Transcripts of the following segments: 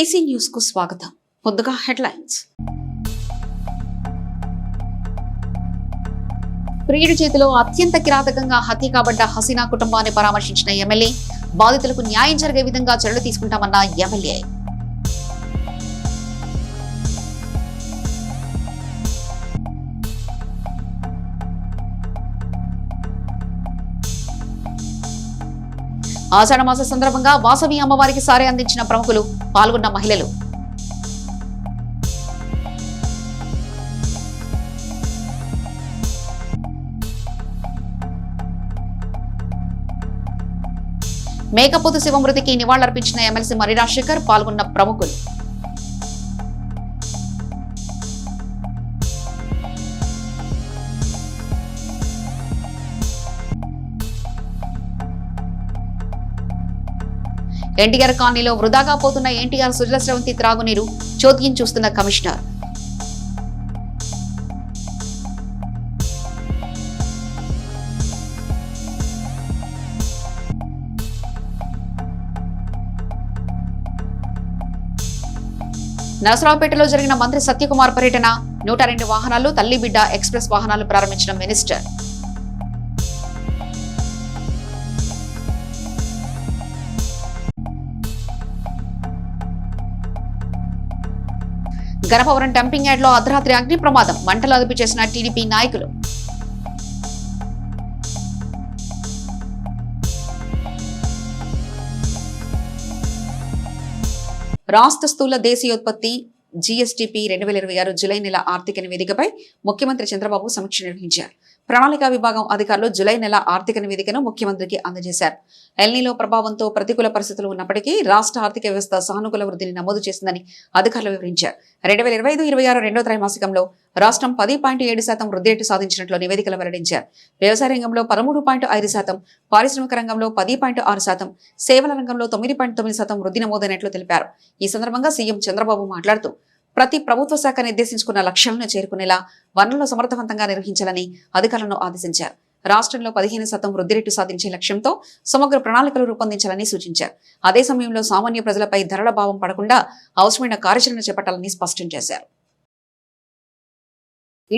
CC news కు స్వాగతం. ముందుగా హెడ్లైన్స్. ప్రియుడి చేతిలో అత్యంత కిరాతకంగా హత్య కాబడ్డ హసీనా కుటుంబాన్ని పరామర్శించిన ఎమ్మెల్యే. బాధితులకు న్యాయం జరిగే విధంగా చర్యలు తీసుకుంటామన్న ఎమ్మెల్యే. ఆషాఢ మాస సందర్భంగా వాసవి అమ్మవారికి సారే అందించిన ప్రముఖులు, పాల్గొన్న మహిళలు. మేకపోతు శివమృతికి నివాళులర్పించిన ఎమ్మెల్సీ మర్రి రాజశేఖర్, పాల్గొన్న ప్రముఖులు. ఎన్టీఆర్ కాలనీలో వృధాగా పోతున్న ఎన్టీఆర్ సుజల స్రవంతి త్రాగునీరు చోద్యం చూస్తున్న కమిషనర్. నరసరావుపేటలో జరిగిన మంత్రి సత్యకుమార్ పర్యటన. 102 వాహనాలు, తల్లి బిడ్డ ఎక్స్ప్రెస్ వాహనాలు ప్రారంభించిన మినిస్టర్. గణపవరం డంపింగ్ యార్డ్ లో అర్ధరాత్రి అగ్ని ప్రమాదం. మంటలు అదుపు చేసిన టీడీపీ నాయకులు. రాష్ట్ర స్థూల దేశీయోత్పత్తి జీఎస్టీపీ 2026 జులై నెల ఆర్థిక నివేదికపై ముఖ్యమంత్రి చంద్రబాబు సమీక్ష నిర్వహించారు. ప్రణాళికా విభాగం అధికారులు జులై నెల ఆర్థిక నివేదికను ముఖ్యమంత్రికి అందజేశారు. ఎల్నిలో ప్రభావంతో ప్రతికూల పరిస్థితులు ఉన్నప్పటికీ రాష్ట్ర ఆర్థిక వ్యవస్థ సానుకూల వృద్ధిని నమోదు చేసిందని అధికారులు వివరించారు. 2025-26 రెండో త్రైమాసికంలో రాష్ట్రం 10.7% వృద్ధి రేటు సాధించినట్లు నివేదికలు వెల్లడించారు. వ్యవసాయ రంగంలో 13.5%, పారిశ్రామిక రంగంలో 10.6%, సేవల రంగంలో 9.9% వృద్ధి నమోదైనట్లు తెలిపారు. ఈ సందర్భంగా సీఎం చంద్రబాబు మాట్లాడుతూ ప్రతి ప్రభుత్వ శాఖ నిర్దేశించుకున్న లక్ష్యాలను చేరుకునేలా వనరులను సమర్థవంతంగా నిర్వహించాలని అధికారులను ఆదేశించారు. రాష్ట్రంలో 15% వృద్ధి రేటు సాధించే లక్ష్యంతో సమగ్ర ప్రణాళికలు రూపొందించాలని సూచించారు. అదే సమయంలో సామాన్య ప్రజలపై ధరల భావం పడకుండా అవసరమైన కార్యాచరణ చేపట్టాలని స్పష్టం చేశారు.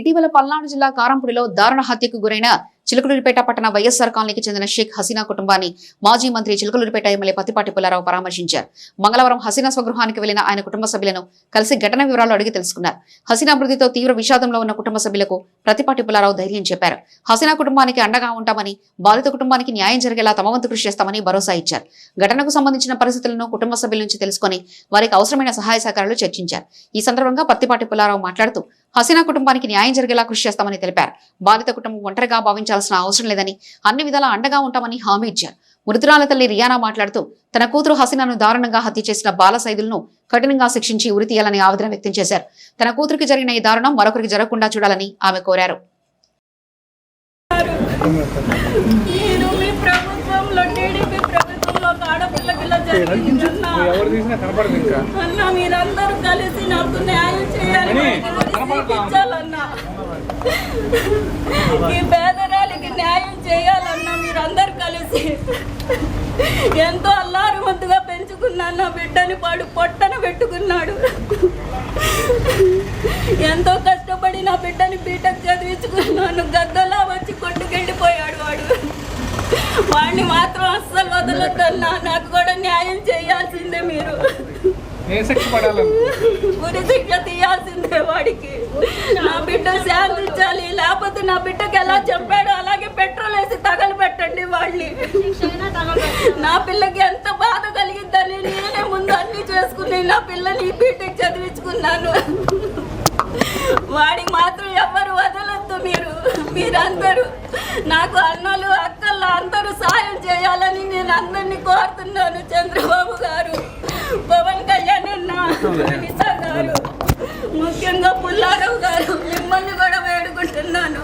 ఇటీవల పల్నాడు జిల్లా కారంపూడిలో దారుణ హత్యకు గురైన చిలుకలూరిపేట పట్టణ వైఎస్ఆర్ కాలనీకి చెందిన షేక్ హసీనా కుటుంబాన్ని మాజీ మంత్రి చిలుకలూరిపేట ఎమ్మెల్యే పత్తిపాటి పుల్లారావు పరామర్శించారు. మంగళవారం హసీనా స్వగృహానికి వెళ్లిన ఆయన కుటుంబ సభ్యులను కలిసి ఘటన వివరాలు అడిగి తెలుసుకున్నారు. హసీనా మృతితో తీవ్ర విషాదంలో ఉన్న కుటుంబ సభ్యులకు ప్రత్తిపాటి పుల్లారావు ధైర్యం చెప్పారు. హసీనా కుటుంబానికి అండగా ఉంటామని, బాధిత కుటుంబానికి న్యాయం జరిగేలా తమ వంతు కృషి చేస్తామని భరోసా ఇచ్చారు. ఘటనకు సంబంధించిన పరిస్థితులను కుటుంబ సభ్యుల నుంచి తెలుసుకుని వారికి అవసరమైన సహాయ సహకారాలు చర్చించారు. ఈ సందర్భంగా పత్తిపాటి పుల్లారావు మాట్లాడుతూ హసీనా కుటుంబానికి న్యాయం జరిగేలా కృషి చేస్తామని తెలిపారు. బాధిత కుటుంబం ఒంటరిగా భావించాల్సిన అవసరం లేదని, అన్ని విధాలా అండగా ఉంటామని హామీ ఇచ్చారు. మృతురాల తల్లి రియానా మాట్లాడుతూ తన కూతురు హసీనాను దారుణంగా హత్య చేసిన బాల సైదులను కఠినంగా శిక్షించి ఉరి తీయాలని ఆవేదన వ్యక్తం చేశారు. తన కూతురికి జరిగిన ఈ దారుణం మరొకరికి జరగకుండా చూడాలని ఆమె కోరారు. మీరందరూ కలిసి నాకు న్యాయం చేయాలి. ఈ పేదరాలికి న్యాయం చేయాలన్నా మీరందరూ కలిసి. ఎంతో అల్లారుమంతుగా పెంచుకున్నాను నా బిడ్డని, పాడు పొట్టన పెట్టుకున్నాడు. ఎంతో కష్టపడి నా బిడ్డని బీటెక్ చదివించుకున్నాను. గద్దలా వచ్చి కొట్టుకెళ్ళిపోయాడు వాడు. వాడిని మాత్రం అస్సలు వదలొద్దన్నా. నాకు కూడా న్యాయం చేయాల్సిందే. మీరు ఉరి శిక్ష తీయాల్సిందే వాడికి. నా బిడ్డ శాంతించాలి. లేకపోతే నా బిడ్డకి ఎలా చెప్పాడో అలాగే పెట్రోల్ వేసి తగలబెట్టండి వాళ్ళని. నా పిల్లకి ఎంత బాధ కలిగిద్దని నేనే ముందు అన్ని చేసుకుని నా పిల్లని బీటెక్ చదివించుకున్నాను. వాడికి మాత్రం ఎవరు వదలొద్దు. మీరందరూ నాకు అన్నలు అక్కలు అందరూ సాయం చేయాలని నేను అందరినీ కోరుతున్నాను. చంద్రబాబు గారు, పవన్ కళ్యాణ్ అన్న, నిశా గారు, ముఖ్యంగా పుల్లారావు గారు, మిమ్మల్ని కూడా వేడుకుంటున్నాను.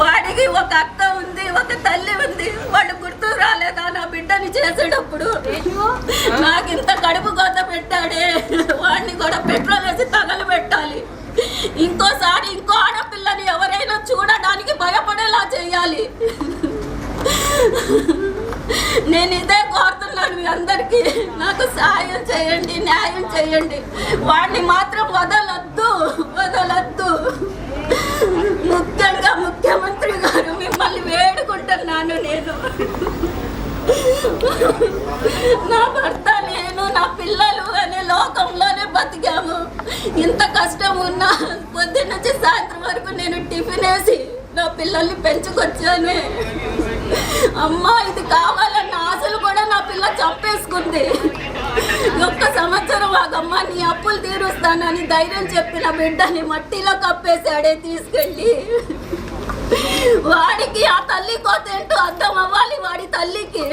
వాడికి ఒక అక్క ఉంది, ఒక తల్లి ఉంది. వాడు గుర్తు రాలేదా నా బిడ్డని చేసేటప్పుడు? నాకు ఇంత కడుపు కోత పెట్టాడే, వాడిని కూడా పెట్రోల్ వేసి తగలబెట్టాలి. ఇంకోసారి ఇంకో ఆడపిల్లని ఎవరైనా చూడడానికి భయపడేలా చేయాలి. నేను ఇదే కోరుతున్నాను మీ అందరికీ నాకు సహాయం చేయండి, న్యాయం చేయండి. వాడిని మాత్రం వదలొద్దు. ముఖ్యంగా ముఖ్యమంత్రి గారు మిమ్మల్ని వేడుకుంటున్నాను. నేను నా భర్త, నేను, నా పిల్లలు అనే లోకంలోనే బతికాము. ఇంత కష్టం ఉన్నా పొద్దున్న నుంచి సాయంత్రం వరకు నేను టిఫిన్ వేసి నా పిల్లల్ని పెంచుకొచ్చాను. అమ్మా, ఇది కావాలన్న ఆశలు కూడా నా పిల్ల చంపేసుకుంది. ఒక్క సంవత్సరం ఆగమ్మా, నీ అప్పులు తీరుస్తానని ధైర్యం చెప్పిన బిడ్డని మట్టిలో కప్పేశాడే తీసుకెళ్ళి. వాడికి ఆ తల్లి కోతేంటో అర్థం అవ్వాలి వాడి తల్లికి.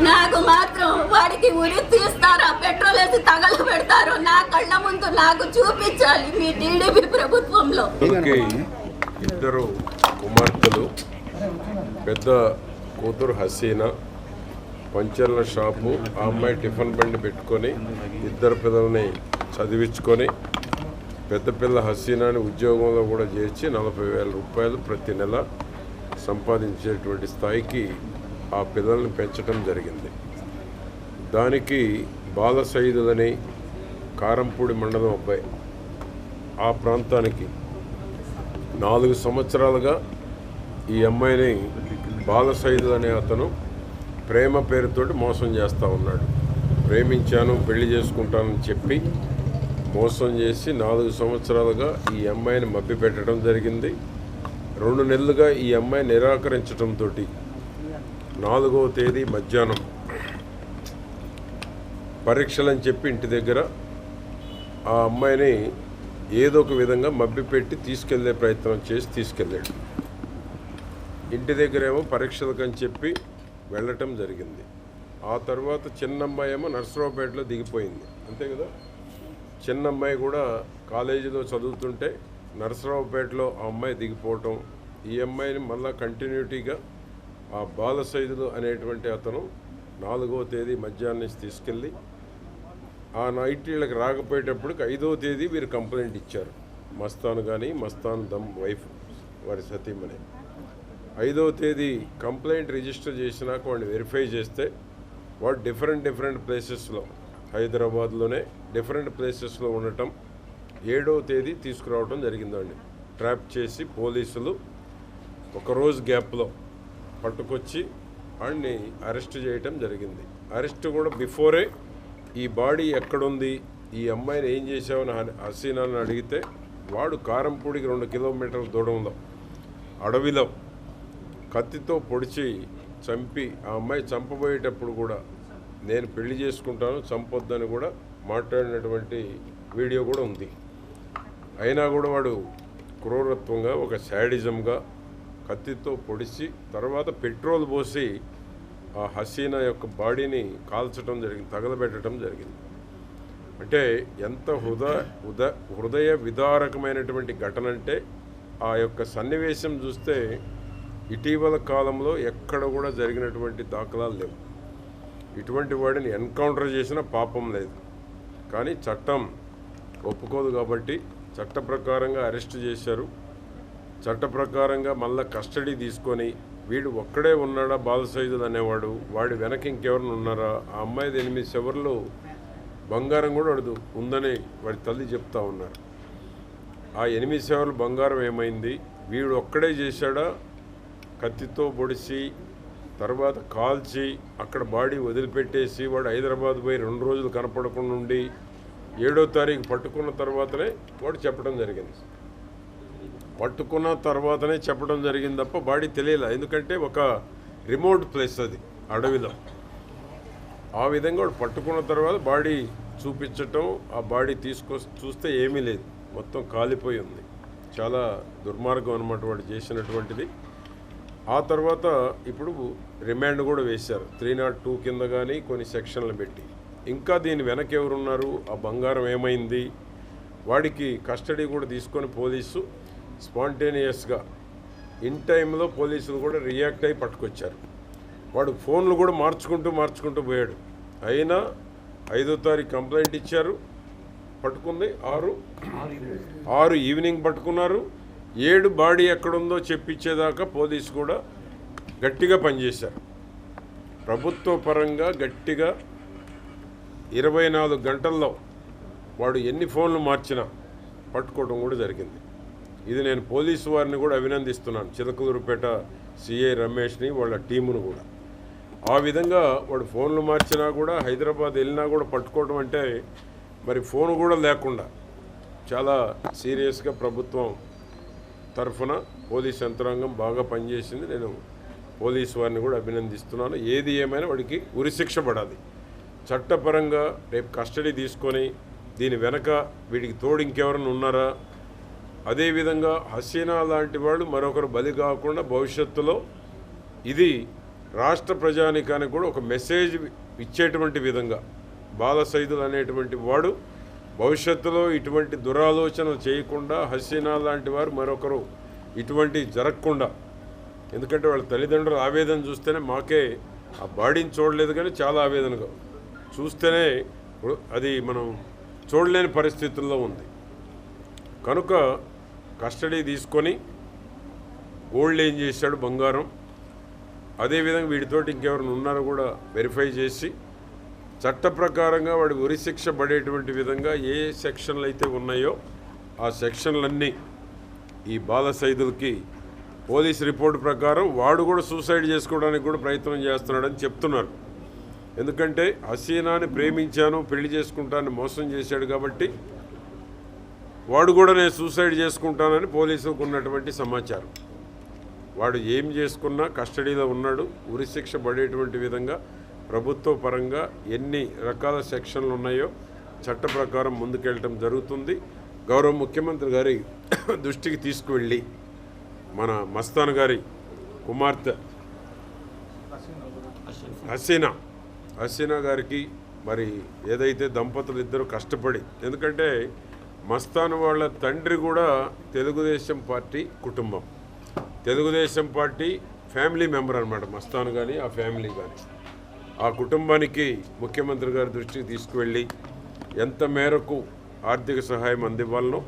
నాకు మాత్రం వాడికి ఉరి తీస్తారా, పెట్రోల్ వేసి తగల పెడతారో నా కళ్ళ ముందు నాకు చూపించాలి మీ టీడీపీ ప్రభుత్వంలో. ఇద్దరు కుమార్తెలు, పెద్ద కూతురు హసీనా, పంచర్ల షాపు, ఆ అమ్మాయి టిఫిన్ బండి పెట్టుకొని ఇద్దరు పిల్లల్ని చదివించుకొని పెద్ద పిల్ల హసీనాని ఉద్యోగంలో కూడా చేర్చి 40,000 రూపాయలు ప్రతి నెల సంపాదించేటువంటి స్థాయికి ఆ పిల్లల్ని పెంచడం జరిగింది. దానికి బాల సైదులని కారంపూడి మండలం అబ్బాయి ఆ ప్రాంతానికి 4 సంవత్సరాలుగా ఈ అమ్మాయిని బాల సైదులు అనే అతను ప్రేమ పేరుతోటి మోసం చేస్తూ ఉన్నాడు. ప్రేమించాను, పెళ్లి చేసుకుంటానని చెప్పి మోసం చేసి 4 సంవత్సరాలుగా ఈ అమ్మాయిని మభ్యపెట్టడం జరిగింది. 2 నెలలుగా ఈ అమ్మాయి నిరాకరించడంతో 4వ తేదీ మధ్యాహ్నం పరీక్షలని చెప్పి ఇంటి దగ్గర ఆ అమ్మాయిని ఏదో ఒక విధంగా మభ్యపెట్టి తీసుకెళ్లే ప్రయత్నం చేసి తీసుకెళ్ళాడు. ఇంటి దగ్గరేమో పరీక్షలకని చెప్పి వెళ్ళటం జరిగింది. ఆ తర్వాత చిన్నమ్మాయి ఏమో నర్సరావుపేటలో దిగిపోయింది, అంతే కదా. చిన్నమ్మాయి కూడా కాలేజీలో చదువుతుంటే నర్సరావుపేటలో ఆ అమ్మాయి దిగిపోవటం, ఈ అమ్మాయిని మళ్ళా కంటిన్యూటీగా ఆ బాల సైదులు అనేటువంటి అతను 4వ తేదీ మధ్యాహ్నం తీసుకెళ్ళి ఆ నైట్ వీళ్ళకి రాకపోయేటప్పటికి 5వ తేదీ వీరు కంప్లైంట్ ఇచ్చారు. మస్తాన్ కానీ మస్తాన్ దమ్ వైఫ్ వారి సతీమణి 5వ తేదీ కంప్లైంట్ రిజిస్టర్ చేసినాక వాడిని వెరిఫై చేస్తే వాడు డిఫరెంట్ ప్లేసెస్లో హైదరాబాద్లోనే డిఫరెంట్ ప్లేసెస్లో ఉండటం 7వ తేదీ తీసుకురావడం జరిగిందండి. ట్రాప్ చేసి పోలీసులు ఒకరోజు గ్యాప్లో పట్టుకొచ్చి వాడిని అరెస్ట్ చేయటం జరిగింది. అరెస్ట్ కూడా బిఫోరే ఈ బాడీ ఎక్కడుంది, ఈ అమ్మాయిని ఏం చేసావని హసీనాని అడిగితే వాడు కారంపూడికి 2 కిలోమీటర్ల దూరంలో అడవిలో కత్తితో పొడిచి చంపి ఆ అమ్మాయి చంపబోయేటప్పుడు కూడా నేను పెళ్లి చేసుకుంటాను, చంపొద్దని కూడా మాట్లాడినటువంటి వీడియో కూడా ఉంది. అయినా కూడా వాడు క్రూరత్వంగా, ఒక శాడిజంగా కత్తితో పొడిచి తర్వాత పెట్రోల్ పోసి ఆ హసీనా యొక్క బాడీని కాల్చడం జరిగింది, తగలబెట్టడం జరిగింది. అంటే ఎంత హృదయ విదారకమైనటువంటి ఘటన అంటే ఆ యొక్క సన్నివేశం చూస్తే ఇటీవల కాలంలో ఎక్కడ కూడా జరిగినటువంటి దాఖలాలు లేవు. ఇటువంటి వాడిని ఎన్కౌంటర్ చేసిన పాపం లేదు, కానీ చట్టం ఒప్పుకోదు కాబట్టి చట్ట ప్రకారంగా అరెస్ట్ చేశారు. చట్ట ప్రకారంగా మళ్ళీ కస్టడీ తీసుకొని వీడు ఒక్కడే ఉన్నాడా బాల సైదులు అనేవాడు, వాడి వెనక ఇంకెవరిని ఉన్నారా, ఆ అమ్మాయిది 8 సెవర్లు బంగారం కూడా అడుగు ఉందని వాడి తల్లి చెప్తా ఉన్నారు. ఆ 8 సెవర్లు బంగారం ఏమైంది, వీడు ఒక్కడే చేశాడా, కత్తితో పొడిచి తర్వాత కాల్చి అక్కడ బాడీ వదిలిపెట్టేసి వాడు హైదరాబాద్ పోయి 2 రోజులు కనపడకుండా ఉండి 7వ తారీఖు పట్టుకున్న తర్వాతనే వాడు చెప్పడం జరిగింది. పట్టుకున్న తర్వాతనే చెప్పడం జరిగింది తప్ప బాడీ తెలియలే. ఎందుకంటే ఒక రిమోట్ ప్లేస్ అది అడవిలో. ఆ విధంగా వాడు పట్టుకున్న తర్వాత బాడీ చూపించటం, ఆ బాడీ చూస్తే ఏమీ లేదు, మొత్తం కాలిపోయి ఉంది. చాలా దుర్మార్గం అన్నమాట వాడు చేసినటువంటిది. ఆ తర్వాత ఇప్పుడు రిమాండ్ కూడా వేశారు 302 కింద కానీ కొన్ని సెక్షన్లు పెట్టి. ఇంకా దీని వెనక ఎవరున్నారు, ఆ బంగారం ఏమైంది, వాడికి కస్టడీ కూడా తీసుకొని పోలీసు స్పాంటేనియస్గా ఇన్ టైంలో పోలీసులు కూడా రియాక్ట్ అయ్యి పట్టుకొచ్చారు. వాడు ఫోన్లు కూడా మార్చుకుంటూ పోయాడు. అయినా 5వ తారీఖు కంప్లైంట్ ఇచ్చారు, పట్టుకుంది 6 ఈవినింగ్ పట్టుకున్నారు. 7 బాడీ ఎక్కడుందో చెప్పించేదాకా పోలీసు కూడా గట్టిగా పనిచేశారు. ప్రభుత్వ పరంగా గట్టిగా 24 గంటల్లో వాడు ఎన్ని ఫోన్లు మార్చినా పట్టుకోవడం కూడా జరిగింది. ఇది నేను పోలీసు వారిని కూడా అభినందిస్తున్నాను, చిలకలూరుపేట సిఐ రమేష్ని వాళ్ళ టీమును కూడా. ఆ విధంగా వాడు ఫోన్లు మార్చినా కూడా హైదరాబాద్ వెళ్ళినా కూడా పట్టుకోవడం అంటే మరి ఫోన్ కూడా లేకుండా చాలా సీరియస్గా ప్రభుత్వం తరఫున పోలీస్ యంత్రాంగం బాగా పనిచేసింది. నేను పోలీసు వారిని కూడా అభినందిస్తున్నాను. ఏది ఏమైనా వాడికి ఉరిశిక్ష పడాలి. చట్టపరంగా రేపు కస్టడీ తీసుకొని దీని వెనక వీడికి తోడు ఇంకెవరైనా ఉన్నారా, అదేవిధంగా హసీనా లాంటి వాళ్ళు మరొకరు బలి కాకుండా భవిష్యత్తులో ఇది రాష్ట్ర ప్రజానికానికి కూడా ఒక మెసేజ్ ఇచ్చేటువంటి విధంగా బాల సైదులు అనేటువంటి వాడు భవిష్యత్తులో ఇటువంటి దురాలోచనలు చేయకుండా హసీనా లాంటి వారు మరొకరు ఇటువంటి జరగకుండా, ఎందుకంటే వాళ్ళ తల్లిదండ్రుల ఆవేదన చూస్తేనే మాకే ఆ బాడీని చూడలేదు కానీ చాలా ఆవేదనగా చూస్తేనే అది మనం చూడలేని పరిస్థితుల్లో ఉంది. కనుక కస్టడీ తీసుకొని గోల్డ్ ఏం చేశాడు, బంగారం, అదేవిధంగా వీడితోటి ఇంకెవరైనా ఉన్నారో కూడా వెరిఫై చేసి చట్ట ప్రకారంగా వాడి ఉరిశిక్ష పడేటువంటి విధంగా ఏ సెక్షన్లు అయితే ఉన్నాయో ఆ సెక్షన్లన్నీ ఈ బాల సైదులకి పోలీస్ రిపోర్ట్ ప్రకారం వాడు కూడా సూసైడ్ చేసుకోవడానికి కూడా ప్రయత్నం చేస్తున్నాడని చెప్తున్నారు. ఎందుకంటే హసీనాని ప్రేమించాను పెళ్లి చేసుకుంటానని మోసం చేశాడు కాబట్టి వాడు కూడా నేను సూసైడ్ చేసుకుంటానని పోలీసులకు ఉన్నటువంటి సమాచారం. వాడు ఏం చేసుకున్నా కస్టడీలో ఉన్నాడు. ఉరిశిక్ష పడేటువంటి విధంగా ప్రభుత్వ పరంగా ఎన్ని రకాల సెక్షన్లు ఉన్నాయో చట్ట ప్రకారం ముందుకెళ్ళటం జరుగుతుంది. గౌరవ ముఖ్యమంత్రి గారి దృష్టికి తీసుకువెళ్ళి మన మస్తాన్ గారి కుమార్తె హసీనా గారికి మరి ఏదైతే దంపతులు ఇద్దరు కష్టపడి, ఎందుకంటే మస్తాన్ వాళ్ళ తండ్రి కూడా తెలుగుదేశం పార్టీ కుటుంబం, తెలుగుదేశం పార్టీ ఫ్యామిలీ మెంబర్ అనమాట మస్తాన్ కానీ ఆ ఫ్యామిలీ కానీ. ఆ కుటుంబానికి ముఖ్యమంత్రి గారి దృష్టికి తీసుకువెళ్ళి ఎంత మేరకు ఆర్థిక సహాయం అందివ్వాలనో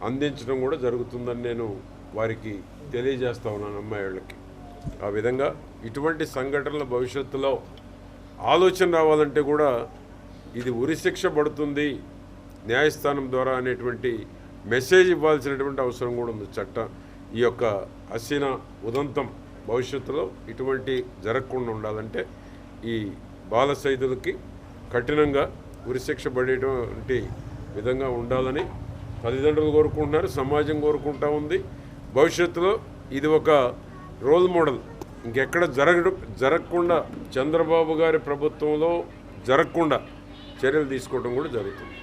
అందించడం కూడా జరుగుతుందని నేను వారికి తెలియజేస్తా ఉన్నాను, అమ్మాయి వాళ్ళకి. ఆ విధంగా ఇటువంటి సంఘటనల భవిష్యత్తులో ఆలోచన రావాలంటే కూడా ఇది ఉరిశిక్ష పడుతుంది న్యాయస్థానం ద్వారా అనేటువంటి మెసేజ్ ఇవ్వాల్సినటువంటి అవసరం కూడా ఉంది. చట్టం ఈ యొక్క హసీనా ఉదంతం భవిష్యత్తులో ఇటువంటి జరగకుండా ఉండాలంటే ఈ బాల సైదులకి కఠినంగా ఉరిశిక్ష పడేటువంటి విధంగా ఉండాలని తల్లిదండ్రులు కోరుకుంటున్నారు, సమాజం కోరుకుంటా ఉంది. భవిష్యత్తులో ఇది ఒక రోల్ మోడల్ ఇంకెక్కడ జరగకుండా చంద్రబాబు గారి ప్రభుత్వంలో జరగకుండా చర్యలు తీసుకోవడం కూడా జరుగుతుంది.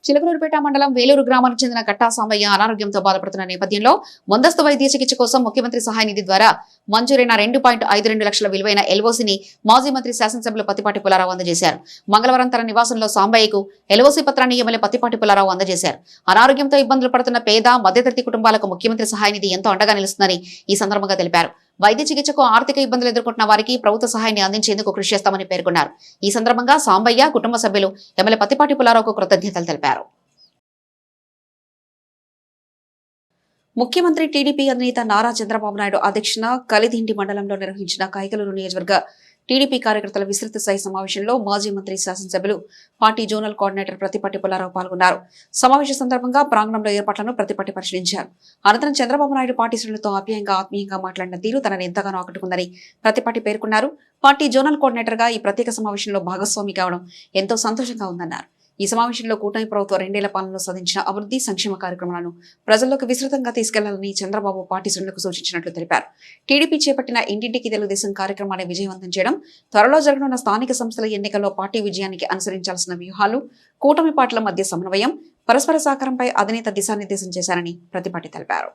చిలకలూరుపేట మండలం వేలూరు గ్రామానికి చెందిన కట్టా సాంబయ్య అనారోగ్యంతో బాధపడుతున్న నేపథ్యంలో ముందస్తు వైద్య చికిత్స కోసం ముఖ్యమంత్రి సహాయ నిధి ద్వారా మంజూరైన 2.52 లక్షల విలువైన ఎల్ఓసిని మాజీ మంత్రి శాసనసభ్యులు పత్తిపాటి పుల్లారావు అందజేశారు. మంగళవారం తన నివాసంలో సాంబయ్యకు ఎల్ఓసి పత్రాన్ని ఎమ్మెల్యే పత్తిపాటి పుల్లారావు అందజేశారు. అనారోగ్యంతో ఇబ్బందులు పడుతున్న పేద మధ్యతరగతి కుటుంబాలకు ముఖ్యమంత్రి సహాయ నిధి ఎంతో అండగా నిలుస్తుందని ఈ సందర్భంగా తెలిపారు. వైద్య చికిత్సకు ఆర్థిక ఇబ్బందులు ఎదుర్కొంటున్న వారికి ప్రభుత్వ సహాయాన్ని అందించేందుకు కృషి చేస్తామని పేర్కొన్నారు. ఈ సందర్భంగా సాంబయ్య కుటుంబ సభ్యులు ఎమ్మెల్యే పత్తిపాటి పుల్లారావుకు కృతజ్ఞతలు తెలిపారు. ముఖ్యమంత్రి టీడీపీ అధినేత నారా చంద్రబాబు నాయుడు అధ్యక్షన కలిదిండి మండలంలో నిర్వహించిన కైకలూరు నియోజకవర్గ టీడీపీ కార్యకర్తల విస్తృత స్థాయి సమావేశంలో మాజీ మంత్రి శాసనసభ్యులు party zonal coordinator Prathipati Pullarao పాల్గొన్నారు. సమావేశ సందర్భంగా ప్రాంగణంలో ఏర్పాట్లను ప్రతిపాటి పరిశీలించారు. అనంతరం చంద్రబాబు నాయుడు పార్టీ శ్రేణులతో ఆత్మీయంగా మాట్లాడిన తీరు తనని ఎంతగానో ఆకట్టుకుందని ప్రతిపాటి పేర్కొన్నారు. పార్టీ జోనల్ కోఆర్డినేటర్ గా ఈ ప్రత్యేక సమావేశంలో భాగస్వామి కావడం ఎంతో సంతోషంగా ఉందన్నారు. ఈ సమావేశంలో కూటమి ప్రభుత్వం 2 ఏళ్ల పాలనలో సాధించిన అభివృద్ధి సంక్షేమ కార్యక్రమాలను ప్రజల్లోకి విస్తృతంగా తీసుకెళ్లాలని చంద్రబాబు పార్టీ శ్రేణులకు సూచించినట్లు తెలిపారు. టీడీపీ చేపట్టిన ఇంటింటికి తెలుగుదేశం కార్యక్రమాన్ని విజయవంతం చేయడం, త్వరలో జరగనున్న స్థానిక సంస్థల ఎన్నికల్లో పార్టీ విజయానికి అనుసరించాల్సిన వ్యూహాలు, కూటమి పార్టీల మధ్య సమన్వయం, పరస్పర సహకారంపై అధినేత దిశానిర్దేశం చేశారని ప్రతిపాటి తెలిపారు.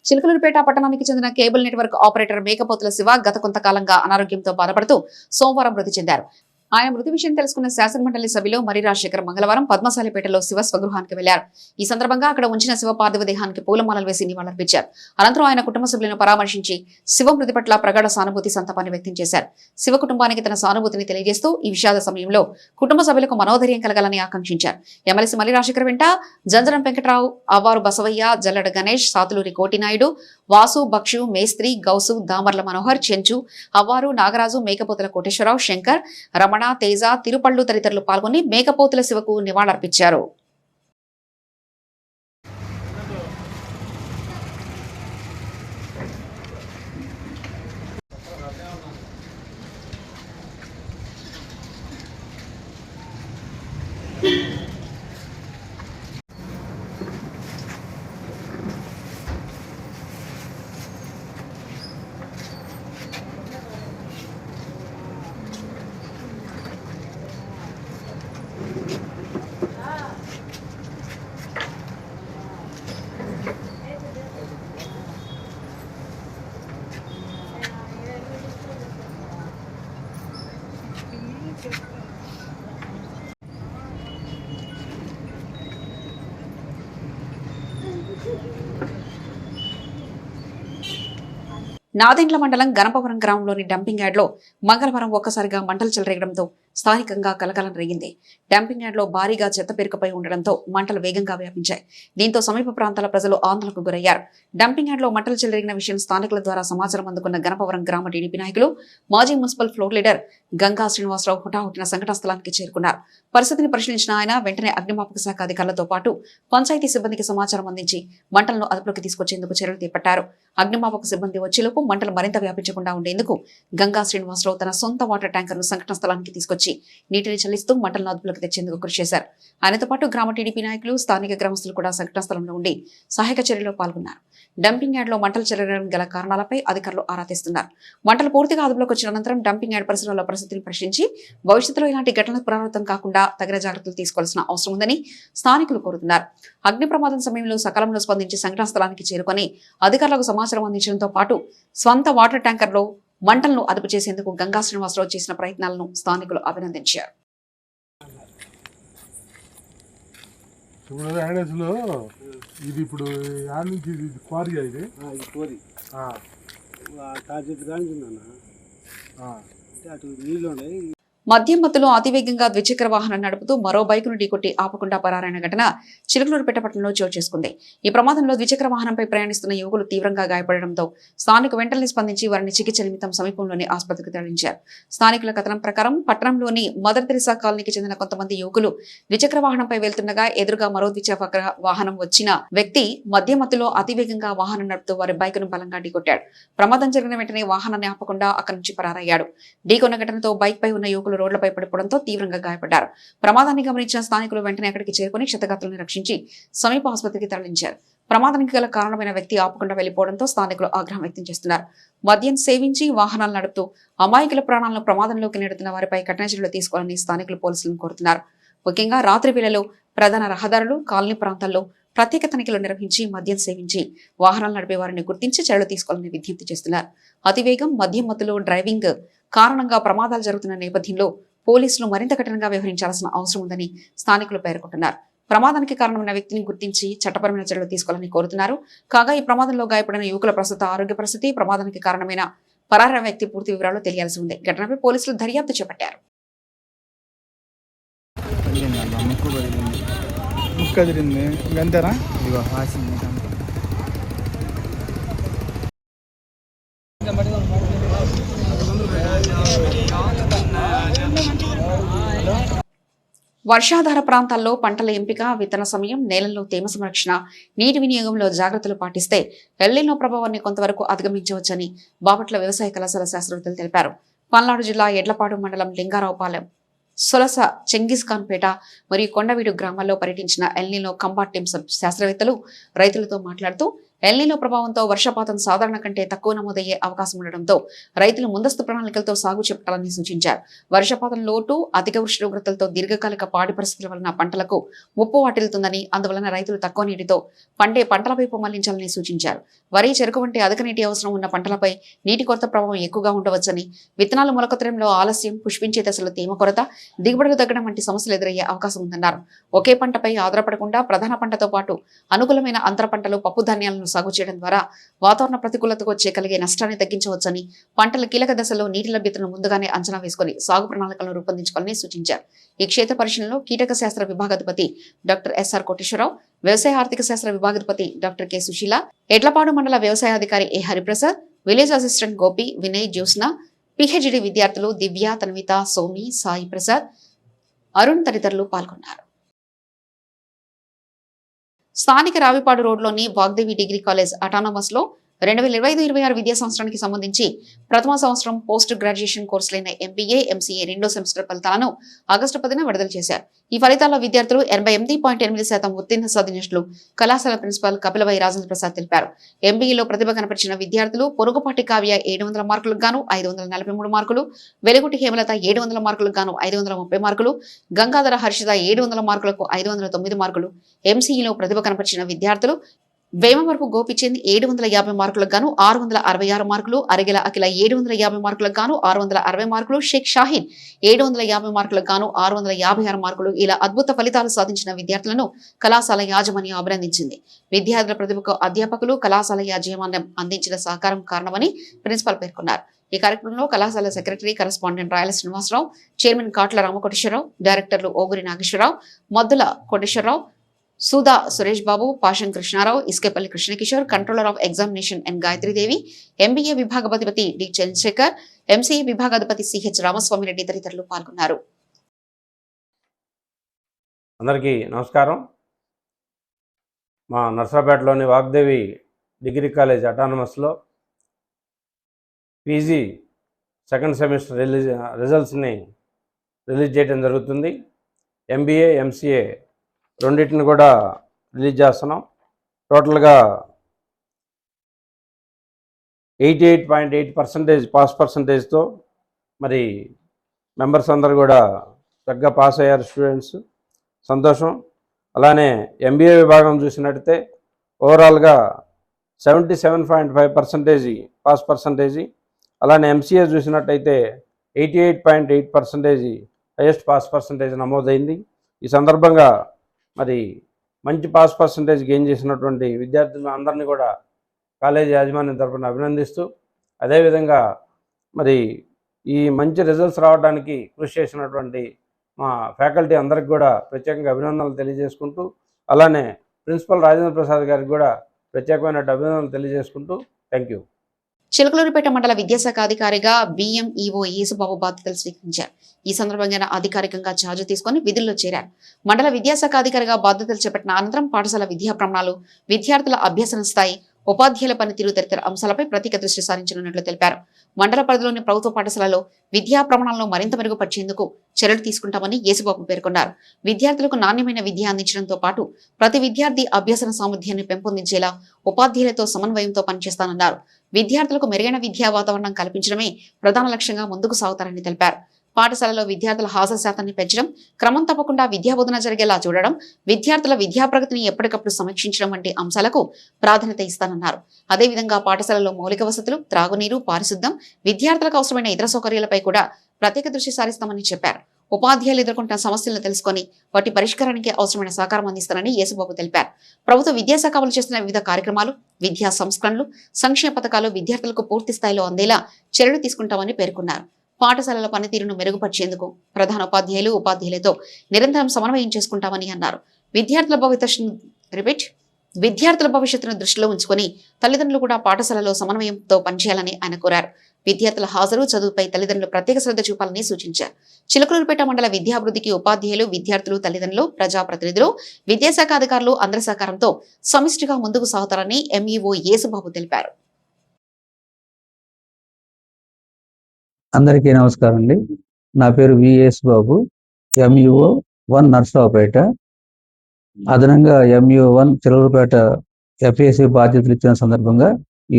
చిలకలూరుపేట పట్టణానికి చెందిన కేబుల్ నెట్వర్క్ ఆపరేటర్ మేకపోతుల శివ గత కొంతకాలంగా అనారోగ్యంతో బాధపడుతూ సోమవారం మృతి చెందారు. ఆయన మృతి విషయం తెలుసుకున్న శాసనమండలి సభ్యులు మరి రాజశేఖర్ మంగళవారం పద్మశాలిపేటలో శివ స్వగృహానికి వెళ్లారు. ఈ సందర్భంగా అక్కడ ఉంచిన శివ పార్థివ దేహానికి పూలమాలలు వేసి నివాళులర్పించారు. అనంతరం ఆయన కుటుంబ సభ్యులను పరామర్శించి శివ మృతి పట్ల ప్రగాఢ సానుభూతి సంతాపాన్ని వ్యక్తం చేశారు. శివ కుటుంబానికి తన సానుభూతిని తెలియజేస్తూ ఈ విషాద సమయంలో కుటుంబ సభ్యులకు మనోధైర్యం కలగాలని ఆకాంక్షించారు. ఎమ్మెల్సీ మరి రాజశేఖర్ వెంట జంజరం వెంకటరావు, అవ్వారు బసవయ్య, జల్లడ గణేష్, సాతులూరి కోటినాయుడు, వాసు, బక్షు, మేస్త్రి, గౌసు, దామర్ల మనోహర్, చెంచు, అవ్వారు, నాగరాజు, మేకపోతుల కోటేశ్వరరావు, శంకర్, రమణ, తేజ, తిరుపళ్ళు తదితరులు పాల్గొని మేకపోతుల శివకు నివాళులర్పించారు. నాదెండ్ల మండలం గణపవరం గ్రామంలోని డంపింగ్ యార్డ్లో మంగళవారం ఒక్కసారిగా మంటలు చెలరేగడంతో స్థానికంగా కలకలం రేగింది. డంపింగ్ యార్డ్లో భారీగా చెత్త పేరుకుపై ఉండడంతో మంటలు వేగంగా వ్యాపించాయి. దీంతో సమీప ప్రాంతాల ప్రజలు ఆందోళనకు గురయ్యారు. డంపింగ్ యార్డ్లో మంటలు చెలరేగిన విషయం స్థానికుల ద్వారా సమాచారం అందుకున్న గణపవరం గ్రామ టీడీపీ నాయకులు, మాజీ municipal floor leader Ganga Srinivasarao హుటాహుటిన సంఘటన స్థలానికి చేరుకున్నారు. పరిస్థితిని పరిశీలించిన ఆయన వెంటనే అగ్నిమాపక శాఖ అధికారులతో పాటు పంచాయతీ సిబ్బందికి సమాచారం అందించి మంటలను అదుపులోకి తీసుకొచ్చేందుకు చర్యలు చేపట్టారు. అగ్నిమాపక సిబ్బంది వచ్చేలోపు మంటలు మరింత వ్యాపించకుండా ఉండేందుకు గంగా శ్రీనివాసరావు తన సొంత వాటర్ ట్యాంకర్ను సంఘటన స్థలానికి తీసుకొచ్చి నీటిని చల్లిస్తూ మంటలను అదుపులోకి తెచ్చేందుకు కృషి చేశారు. ఆయనతో పాటు గ్రామ టీడీపీ నాయకులు, స్థానిక గ్రామస్తులు కూడా సంఘటన స్థలంలో ఉండి సహాయక చర్యలో పాల్గొన్నారు. డంపింగ్ యార్డ్లో మంటలు చెలరడం గల కారణాలపై అధికారులు ఆరా తీస్తున్నారు. మంటలు పూర్తిగా అదుపులోకి వచ్చిన అనంతరం డంపింగ్ యార్డ్ పరిసరాల్లో పరిస్థితిని పరిశీలించి భవిష్యత్తులో ఇలాంటి ఘటనలు పునరావృతం కాకుండా తగిన జాగ్రత్తలు తీసుకోవాల్సిన అవసరం ఉందని స్థానికులు కోరుతున్నారు. అగ్ని ప్రమాదం సమయంలో సకాలంలో స్పందించి సంఘటన స్థలానికి చేరుకొని అధికారులకు సమాచారం అందించడంతో పాటు స్వంత వాటర్ ట్యాంకర్లో మంటలను అదుపు చేసేందుకు గంగా శ్రీనివాసరావు చేసిన ప్రయత్నాలను స్థానికులు అభినందించారు. ఇది ఇప్పుడు నుంచి ఇది క్వారీ ఇది కోరి అటు నీళ్ళు ఉన్నాయి. మద్యం మత్తులో అతివేగంగా ద్విచక్ర వాహనం నడుపుతూ మరో బైకును ఢీకొట్టి ఆపకుండా పరారైన ఘటన చిలుకలూరుపేట పట్టణంలో చోటు చేసుకుంది. ఈ ప్రమాదంలో ద్విచక్ర వాహనంపై ప్రయాణిస్తున్న యువకులు తీవ్రంగా గాయపడడంతో స్థానికులు వెంటనే స్పందించి వారిని చికిత్స నిమిత్తం సమీపంలోని ఆసుపత్రికి తరలించారు. స్థానికుల కథనం ప్రకారం పట్టణంలోని మదర్ తెరిసా కాలనీకి చెందిన కొంతమంది యువకులు ద్విచక్ర వాహనంపై వెళ్తుండగా ఎదురుగా మరో ద్విచక్ర వాహనం వచ్చిన వ్యక్తి మద్యం మత్తులో అతివేగంగా వాహనం నడుపుతూ వారి బైకును బలంగా ఢీకొట్టాడు. ప్రమాదం జరిగిన వెంటనే వాహనాన్ని ఆపకుండా అక్కడి నుంచి పరారయ్యాడు. ఢీకొన్న ఘటనతో బైక్ పై ఉన్న యువకులు రోడ్లపై పడిపోవడంతో తీవ్రంగా గాయపడ్డారు. ప్రమాదాన్ని గమనించిన స్థానికులు వెంటనే అక్కడికి చేరుకుని క్షతగాత్రులను రక్షించి సమీప ఆసుపత్రికి తరలించారు. ప్రమాదానికి గల కారణమైన వ్యక్తి ఆపకుండా వెళ్లిపోవడంతో స్థానికులు ఆగ్రహం వ్యక్తం చేస్తున్నారు. మద్యం సేవించి వాహనాలు నడుపుతూ అమాయకుల ప్రాణాలను ప్రమాదంలోకి నెడుతున్న వారిపై కఠిన చర్యలు తీసుకోవాలని స్థానికులు పోలీసులను కోరుతున్నారు. ముఖ్యంగా రాత్రి వేళలో ప్రధాన రహదారులు, కాలనీ ప్రాంతాల్లో ప్రత్యేక తనిఖీలు నిర్వహించి మద్యం సేవించి వాహనాలు నడిపే వారిని గుర్తించి చర్యలు తీసుకోవాలని విజ్ఞప్తి చేస్తున్నారు. అతివేగం, మద్యం మత్తులో డ్రైవింగ్ కారణంగా ప్రమాదాలు జరుగుతున్న నేపథ్యంలో పోలీసులు మరింత కఠినంగా వ్యవహరించాల్సిన అవసరం ఉందని స్థానికులు పేర్కొంటున్నారు. ప్రమాదానికి కారణమైన వ్యక్తిని గుర్తించి చట్టపరమైన చర్యలు తీసుకోవాలని కోరుతున్నారు. కాగా ఈ ప్రమాదంలో గాయపడిన యువకుల ప్రస్తుత ఆరోగ్య పరిస్థితి, ప్రమాదానికి కారణమైన పరారైన వ్యక్తి పూర్తి వివరాలు తెలియాల్సి ఉంది. ఘటనపై పోలీసులు దర్యాప్తు చేపట్టారు. వర్షాధార ప్రాంతాల్లో పంటల ఎంపిక, విత్తన సమయం, నేలల్లో తేమ సంరక్షణ, నీటి వినియోగంలో జాగ్రత్తలు పాటిస్తే ఎల్నినో ప్రభావాన్ని కొంతవరకు అధిగమించవచ్చని బాపట్ల వ్యవసాయ కళాశాల శాస్త్రవేత్తలు తెలిపారు. పల్నాడు జిల్లా ఎడ్లపాడు మండలం లింగారావుపాలెం, సొలస, చెంగిస్ ఖాన్ పేట మరియు కొండవీడు గ్రామాల్లో పర్యటించిన ఎల్నినో కంబాట్ టీం శాస్త్రవేత్తలు రైతులతో మాట్లాడుతూ ఎల్నినో ప్రభావంతో వర్షపాతం సాధారణ కంటే తక్కువ నమోదయ్యే అవకాశం ఉండడంతో రైతులు ముందస్తు ప్రణాళికలతో సాగు చేపట్టాలని సూచించారు. వర్షపాతం లోటు, అధిక ఉష్ణోగ్రతలతో దీర్ఘకాలిక పాడి పరిస్థితుల వలన పంటలకు ముప్పు వాటిల్లుతుందని, అందువలన రైతులు తక్కువ నీటితో పండే పంటల వైపు మళ్లించాలని సూచించారు. వరి, చెరుకు వంటి అధిక నీటి అవసరం ఉన్న పంటలపై నీటి కొరత ప్రభావం ఎక్కువగా ఉండవచ్చని, విత్తనాలు మొలకెత్తడంలో ఆలస్యం, పుష్పించే దశలో తేమ కొరత, దిగుబడులు తగ్గడం వంటి సమస్యలు ఎదురయ్యే అవకాశం ఉందన్నారు. ఒకే పంటపై ఆధారపడకుండా ప్రధాన పంటతో పాటు అనుకూలమైన అంతర పంటలు, పప్పు ధాన్యాలను పంటలను సాగు చేయడం ద్వారా వాతావరణ ప్రతికూలతకు వచ్చే కలిగే నష్టాన్ని తగ్గించవచ్చని, పంటల కీలక దశలో నీటి లభ్యతను ముందుగానే అంచనా వేసుకుని సాగు ప్రణాళికలను రూపొందించుకోవాలని సూచించారు. ఈ క్షేత్ర పరిశీలనలో కీటక శాస్త్ర విభాగాధిపతి డాక్టర్ ఎస్ఆర్ కోటేశ్వరరావు, వ్యవసాయ ఆర్థిక శాస్త్ర విభాగాధిపతి డాక్టర్ కె సుశీల, ఎడ్లపాడు మండల వ్యవసాయాధికారి A Hariprasad, village assistant Gopi, Vinay, Jyotsna, PhD విద్యార్థులు దివ్య, తన్విత, సోమి, సాయి ప్రసాద్, అరుణ్ తదితరులు పాల్గొన్నారు. స్థానిక రావిపాడు రోడ్లోని వాగ్దేవి డిగ్రీ కాలేజ్ అటానమస్ లో 2025-26 విద్యా సంవత్సరానికి సంబంధించి ప్రథమ సంవత్సరం పోస్ట్ గ్రాడ్యుయేషన్ కోర్సులైన ఎంబీఏ, ఎంసీఏ రెండో సెమిస్టర్ ఫలితాలను ఆగస్టు 10న విడుదల చేశారు. ఈ ఫలితాల్లో విద్యార్థులు 88.8% ఉత్తీర్ణ సాధించినట్లు కళాశాల ప్రిన్సిపాల్ కపిలవై రాజేంద్ర ప్రసాద్ తెలిపారు. ఎంబీఏలో ప్రతిభ కనపరిచిన విద్యార్థులు పొరుగుపాటి కావ్య 700 మార్కులకు గాను 543 మార్కులు, వెలుగుటి హేమలత 700 మార్కులకు గాను 530 మార్కులు, గంగాధర హర్షిత 700 మార్కులకు 509 మార్కులు, ఎంసీఈలో ప్రతిభ కనపరిచిన విద్యార్థులు వేమవరపు గోపిచంద్ 750 మార్కులకు గాను 666 మార్కులు, అరిగెల అఖిల 750 మార్కులకు గాను 660 మార్కులు, షేక్ షాహీన్ 750 మార్కులకు గాను 656 మార్కులు ఇలా అద్భుత ఫలితాలు సాధించిన విద్యార్థులను కళాశాల యాజమాన్యం అభినందించింది. విద్యార్థుల ప్రతిభకు అధ్యాపకులు, కళాశాల యాజమాన్యం అందించిన సహకారం కారణమని ప్రిన్సిపల్ పేర్కొన్నారు. ఈ కార్యక్రమంలో కళాశాల secretary correspondent Rayala Srinivasarao, chairman Katla Ramakoteswararao, డైరెక్టర్లు Oguri Nageswararao, Maddula Koteswararao, Sudha Suresh Babu, Pasham Krishnarao, Iskepalli Krishnakishore, controller of examination N Gayatridevi, MBA విభాగాధిపతి డి చంద్రశేఖర్, ఎంసీఏ విభాగాధిపతి సిహెచ్ రామస్వామి రెడ్డి తదితరులు పాల్గొన్నారు. అందరికీ నమస్కారం. మా నర్సరాపేటలోని వాగ్దేవి డిగ్రీ కాలేజ్ అటానమస్లో పీజీ సెకండ్ సెమిస్టర్ రిజల్ట్స్ని రిలీజ్ చేయడం జరుగుతుంది. ఎంబీఏ, ఎంసీఏ రెండింటిని కూడా రిలీజ్ చేస్తున్నాం. టోటల్గా 88.8% పాస్ పర్సంటేజ్తో మరి మెంబర్స్ అందరు కూడా చక్కగా పాస్ అయ్యారు. స్టూడెంట్స్ సంతోషం. అలానే ఎంబీఏ విభాగం చూసినట్టయితే ఓవరాల్గా 77.5% పాస్ పర్సంటేజీ. అలానే ఎంసీఏ చూసినట్టయితే 88.8% హైయెస్ట్ పాస్ పర్సంటేజ్ నమోదైంది. ఈ సందర్భంగా మరి మంచి పాస్ పర్సంటేజ్ గెయిన్ చేసినటువంటి విద్యార్థులను అందరినీ కూడా కాలేజీ యాజమాన్యం తరఫున అభినందిస్తూ, అదేవిధంగా మరి ఈ మంచి రిజల్ట్స్ రావడానికి కృషి చేసినటువంటి మా ఫ్యాకల్టీ అందరికి కూడా ప్రత్యేకంగా అభినందనలు తెలియజేసుకుంటూ, అలానే ప్రిన్సిపల్ రాజేంద్ర ప్రసాద్ గారికి కూడా ప్రత్యేకమైన అభినందనలు తెలియజేసుకుంటూ థ్యాంక్ యూ. చిలకలూరిపేట మండల విద్యాశాఖ అధికారిగా బిఎంఈఓ యేసుబాబు బాధ్యతలు స్వీకరించారు. ఈ సందర్భంగా అధికారికంగా ఛార్జ్ తీసుకుని విధుల్లో చేరారు. మండల విద్యాశాఖ అధికారిగా బాధ్యతలు చేపట్టిన అనంతరం పాఠశాల విద్యా ప్రమాణాలు, విద్యార్థుల అభ్యసన స్థాయి, ఉపాధ్యాయుల పనితీరు తదితర అంశాలపై ప్రత్యేక దృష్టి సారించనున్నట్లు తెలిపారు. మండల పరిధిలోని ప్రభుత్వ పాఠశాలలో విద్యా ప్రమాణాలను మరింత మెరుగుపరిచేందుకు చర్యలు తీసుకుంటామని యేసుబాబు పేర్కొన్నారు. విద్యార్థులకు నాణ్యమైన విద్య అందించడంతో పాటు ప్రతి విద్యార్థి అభ్యసన సామర్థ్యాన్ని పెంపొందించేలా ఉపాధ్యాయులతో సమన్వయంతో పనిచేస్తానన్నారు. విద్యార్థులకు మెరుగైన విద్యా వాతావరణం కల్పించడమే ప్రధాన లక్ష్యంగా ముందుకు సాగుతారని తెలిపారు. పాఠశాలలో విద్యార్థుల హాజరు శాతాన్ని పెంచడం, క్రమం తప్పకుండా విద్యాబోధన జరిగేలా చూడడం, విద్యార్థుల విద్యా ప్రగతిని ఎప్పటికప్పుడు సమీక్షించడం వంటి అంశాలకు ప్రాధాన్యత ఇస్తానన్నారు. అదేవిధంగా పాఠశాలలో మౌలిక వసతులు, త్రాగునీరు, పారిశుద్ధ్యం, విద్యార్థులకు అవసరమైన ఇతర సౌకర్యాలపై కూడా ప్రత్యేక దృష్టి సారిస్తామని చెప్పారు. ఉపాధ్యాయులు ఎదుర్కొంటున్న సమస్యలను తెలుసుకొని వాటి పరిష్కారానికి అవసరమైన సహకారం అందిస్తానని యేసుబాబు తెలిపారు. ప్రభుత్వ విద్యాశాఖ అమలు చేస్తున్న వివిధ కార్యక్రమాలు, విద్యా సంస్కరణలు, సంక్షేమ పథకాలు విద్యార్థులకు పూర్తి స్థాయిలో అందేలా చర్యలు తీసుకుంటామని పేర్కొన్నారు. పాఠశాలల పనితీరును మెరుగుపరిచేందుకు ప్రధాన ఉపాధ్యాయులు, ఉపాధ్యాయులతో నిరంతరం సమన్వయం చేసుకుంటామని అన్నారు. విద్యార్థుల భవిష్యత్తును దృష్టిలో ఉంచుకొని తల్లిదండ్రులు కూడా పాఠశాలలో సమన్వయంతో పనిచేయాలని ఆయన కోరారు. విద్యార్థుల హాజరు, చదువుపై తల్లిదండ్రులు ప్రత్యేక శ్రద్ధ చూపాలని సూచించారు. చిలకలూరుపేట మండల విద్యాభివృద్ధికి ఉపాధ్యాయులు, విద్యార్థులు, తల్లిదండ్రులు, ప్రజాప్రతినిధులు, విద్యాశాఖ అధికారులు అందరి సహకారంతో సమిష్టిగా ముందుకు సాగుతారని ఎంఈఓ యేసుబాబు తెలిపారు. అందరికీ నమస్కారం అండి. నా పేరు విఎస్ బాబు, ఎంఈఓ 1 నర్సరావుపేట, అదనంగా ఎంఈఓ 1 చిలకలూరుపేట ఎఫ్ఏసి బాధ్యతలు ఇచ్చిన సందర్భంగా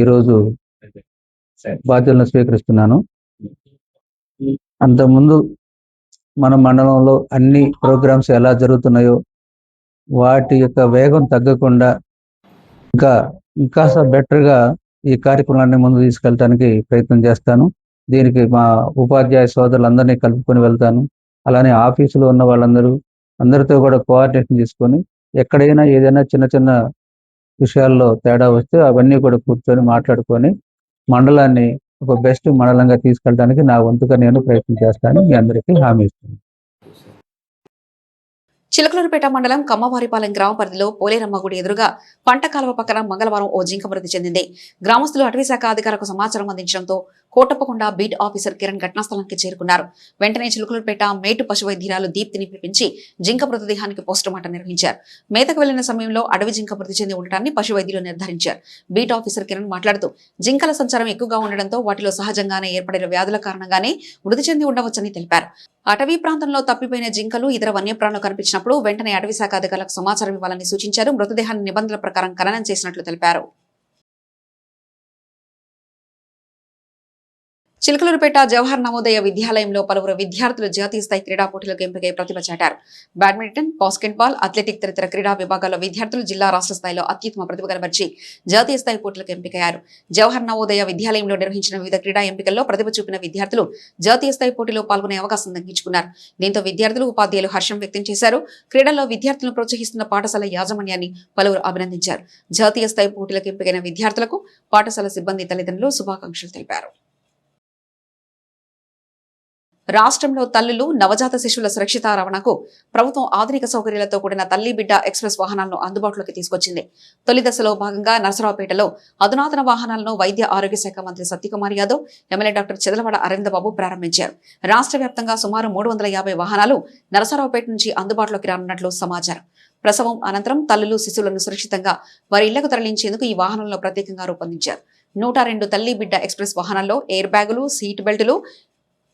ఈరోజు బాధ్యతలను స్వీకరిస్తున్నాను. అంతకుముందు మన మండలంలో అన్ని ప్రోగ్రామ్స్ ఎలా జరుగుతున్నాయో వాటి యొక్క వేగం తగ్గకుండా ఇంకా బెటర్గా ఈ కార్యక్రమాన్ని ముందు తీసుకెళ్ళడానికి ప్రయత్నం చేస్తాను. దీనికి మా ఉపాధ్యాయ సోదరులందరినీ కలుపుకొని వెళ్తాను. అలానే ఆఫీసులో ఉన్న అందరితో కూడా కోఆర్డినేషన్ తీసుకొని ఎక్కడైనా ఏదైనా చిన్న విషయాల్లో తేడా వస్తే అవన్నీ కూడా కూర్చొని మాట్లాడుకొని మండలాన్ని ఒక బెస్ట్ మండలంగా తీసుకెళ్ళడానికి నా వంతుగా నేను ప్రయత్నం చేస్తానని మీ అందరికీ హామీ ఇస్తున్నాను. చిలకలూరుపేట మండలం కమ్మవారిపాలెం గ్రామ పరిధిలో పోలేరమ్మ గుడి ఎదురుగా పంట కాలువ పక్కన మంగళవారం ఓ జింక మృతి చెందింది. గ్రామస్తులు అటవీశాఖ అధికారులకు సమాచారం అందించడంతో కోటప్పకొండ బీట్ ఆఫీసర్ కిరణ్ ఘటనాస్థలానికి చేరుకున్నారు. వెంటనే చిలకలూరుపేట మేటు పశు వైద్యురాలు దీప్తిని పిలిపించి జింక మృతదేహానికి పోస్టుమార్టం నిర్వహించారు. మేతకు వెళ్లిన సమయంలో అడవి జింక మృతి చెంది ఉండటాన్ని పశు వైద్యులు నిర్ధారించారు. బీట్ ఆఫీసర్ కిరణ్ మాట్లాడుతూ జింకల సంచారం ఎక్కువగా ఉండడంతో వాటిలో సహజంగానే ఏర్పడిన వ్యాధుల కారణంగానే మృతి చెంది ఉండవచ్చని తెలిపారు. అటవీ ప్రాంతంలో తప్పిపోయిన జింకలు ఇతర వన్యప్రాణులు కనిపించినప్పుడు వెంటనే అటవీ శాఖ అధికారులకు సమాచారం ఇవ్వాలని సూచించారు. మృతదేహాన్ని నిబంధనల ప్రకారం ఖననం చేసినట్లు తెలిపారు. చిలకలూరుపేట జవహర్ నవోదయ విద్యాలయంలో పలువురు విద్యార్థులు జాతీయ స్థాయి క్రీడా పోటీలకు ఎంపికై ప్రతిభ చాటారు. బ్యాడ్మింటన్, బాస్కెట్బాల్, అథ్లెటిక్ తదితర క్రీడా విభాగాల్లో విద్యార్థులు జిల్లా రాష్ట్ర స్థాయిలో అత్యుత్తమ ప్రతిభ కనబర్చి జాతీయ స్థాయి పోటీలకు ఎంపికయ్యారు. జవహర్ నవోదయ విద్యాలయంలో నిర్వహించిన వివిధ క్రీడా ఎంపికల్లో ప్రతిభ చూపిన విద్యార్థులు జాతీయ స్థాయి పోటీలో పాల్గొనే అవకాశం దక్కించుకున్నారు. దీంతో విద్యార్థులు, ఉపాధ్యాయులు హర్షం వ్యక్తం చేశారు. క్రీడల్లో విద్యార్థులను ప్రోత్సహిస్తున్న పాఠశాల యాజమాన్యాన్ని పలువురు అభినందించారు. జాతీయ స్థాయి పోటీలకు ఎంపికైన విద్యార్థులకు పాఠశాల సిబ్బంది, తల్లిదండ్రులు శుభాకాంక్షలు తెలిపారు. రాష్ట్రంలో తల్లులు, నవజాత శిశువుల సురక్షిత రవాణాకు ప్రభుత్వం ఆధునిక సౌకర్యాలతో కూడిన తల్లి బిడ్డ ఎక్స్ప్రెస్ వాహనాలను అందుబాటులోకి తీసుకొచ్చింది. తొలి దశలో భాగంగా నరసరావుపేటలో అధునాతన వాహనాలను వైద్య ఆరోగ్య శాఖ మంత్రి సత్యకుమార్ యాదవ్, ఎమ్మెల్యే డాక్టర్ చెదలవాడ అరవిందబాబు ప్రారంభించారు. రాష్ట్ర వ్యాప్తంగా సుమారు 350 వాహనాలు నరసరావుపేట నుంచి అందుబాటులోకి రానున్నట్లు సమాచారం. ప్రసవం అనంతరం తల్లులు, శిశువులను సురక్షితంగా వారి ఇళ్లకు తరలించేందుకు ఈ వాహనాలను ప్రత్యేకంగా రూపొందించారు. 102 తల్లి బిడ్డ ఎక్స్ప్రెస్ వాహనాల్లో ఎయిర్ బ్యాగులు, సీట్ బెల్టులు,